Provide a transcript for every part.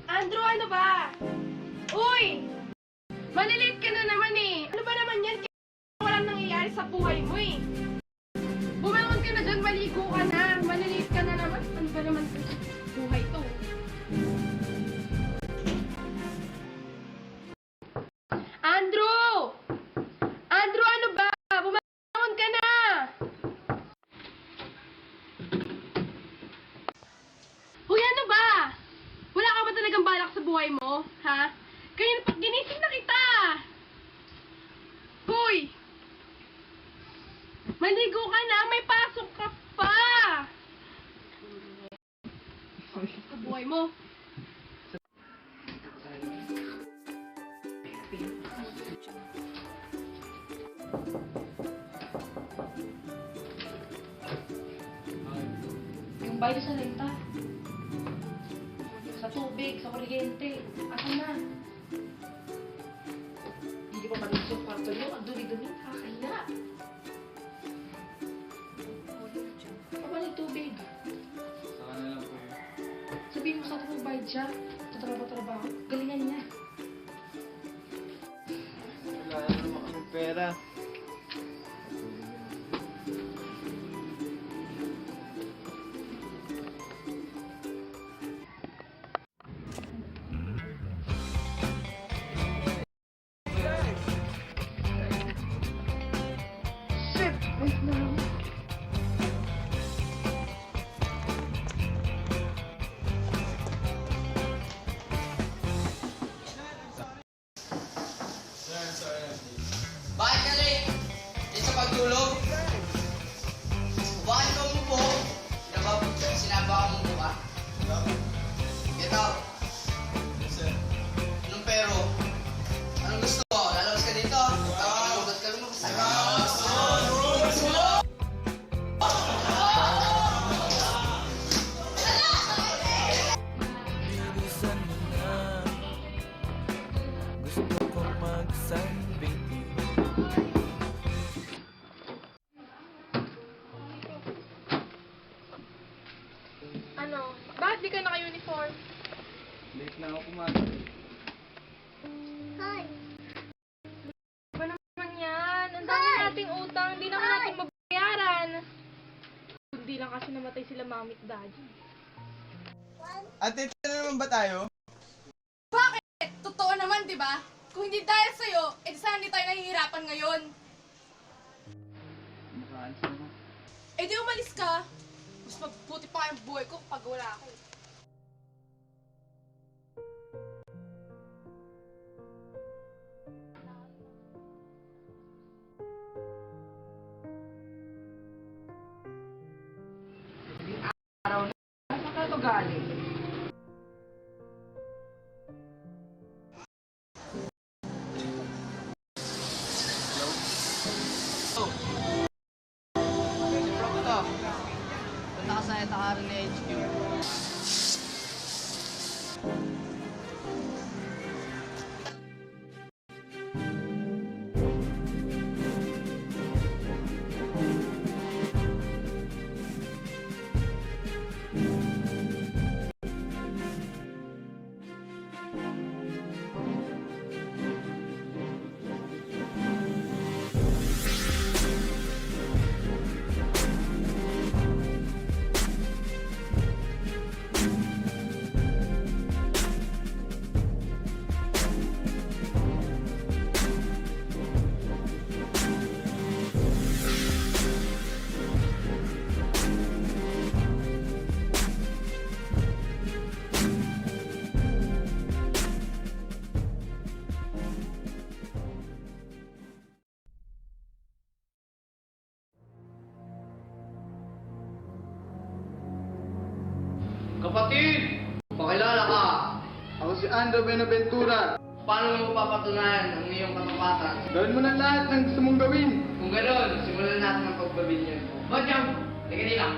Andrew, ano ba? Uy! Malilate ka na naman eh. Ano ba naman yan? Walang nangyayari sa buhay mo eh. Bumangon ka na dyan, maligo ka na. Malilate ka na naman. Ano ba naman sa buhay to? Andrew! Andrew, ano ba? Bumangon ka na! Uy, ano ba? Wala ka ba talagang balak sa buhay mo? Ha? Kaya pag ginising na kita! Hoy! Maligo ka na! May pasok ka pa! Sa buhay mo. Yung bayad sa renta. Sa tubig, sa kuryente. Ako na. Hindi ko malinis yung kwarto nyo. Ang dumi-dumi. Nakakaya. Kapag tubig. Saka na lang po yun. Sabihin mo sa atin magbayad siya. Tatrabaho. Galingan niya. Wala na naman kami pera. Shit! Wait lang. Bakit ka late? Di sa pagtulog? Bakit ka umupo? Sinaba ka umupo ka? Get out. Anong pero? Anong gusto mo? Lalabas ka dito? Ba't ka lumabas? Bilisan mo na. Gusto ko mag-sunbathing. Ano? Bakit di ka naka-uniform? Late na ako pumasok. Ba naman yan? Ang dami nating utang. Hindi naman natin mabayaran. Hindi lang kasi namatay sila mami at daddy. Ate, ito na naman ba tayo? Totoo naman, di ba? Kung hindi dahil sa'yo, edi sana hindi tayo nahihirapan ngayon. Makaalis na ako. Eh di umalis ka. Mas mabuti pa kayang buhay ko kapag wala ako. Saan ka ito galing? Bro ko to. Punta ka sa Etakaran na HQ. Kapatid! Pakilala ka! Ako si Andrew Benaventura. Paano mo papatunayan ang iyong katapatan? Gawin mo na lahat ng gusto mong gawin. Kung gano'n, simulan natin ang pagbabilyon mo. Bajang! Teka nila!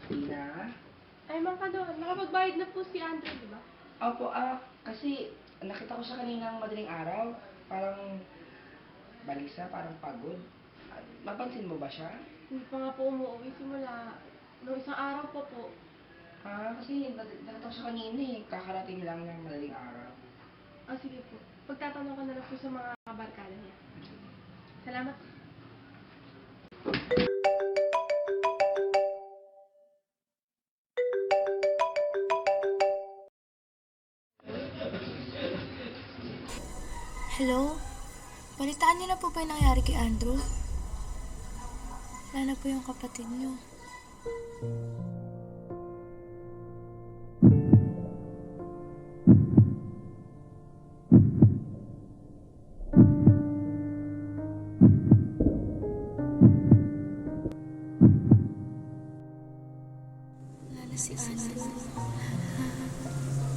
Tina? Ay, Mang Kador, nakapagbayad na po si Andrew, di ba? Opo, kasi nakita ko siya kaninang madaling araw. Parang balisa, parang pagod. Mapansin mo ba siya? Hindi pa nga po umuwi simula nung isang araw pa po. Kasi nakita ko siya kanina eh. Kakarating lang ng madaling araw. Ah, sige po. Pagtatanong ko na lang po sa mga kabarkada niya. Salamat. Hello? Balitaan niyo na po ba yung nangyari kay Andrew? Wala na po yung kapatid niyo. Wala na si Andrew.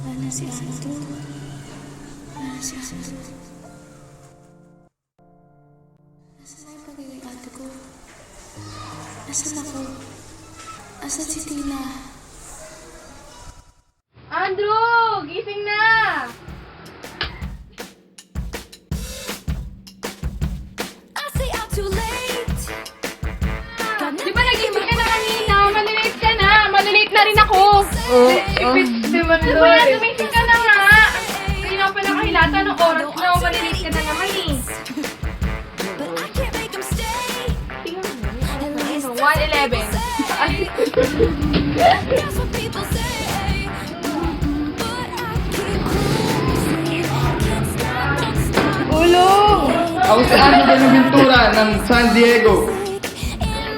Wala na si Andrew. Wala na si Andrew. Nasaan na yung pagiging ate ko? Nasaan ako? Asan si Tina? Andrew! Gising na! Di ba nagising ka na kanina? Malilate ka na! Malilate na rin ako! Ipit naman Di ba yan? Gumising ka na nga! Kanina pa nakahilata ng oras na malilate ka na naman eh. Tingnan mo. 1:11. Ako si Ano Benaventura ng San Diego.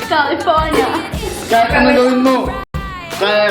California. Kahit ano gawin mo, kaya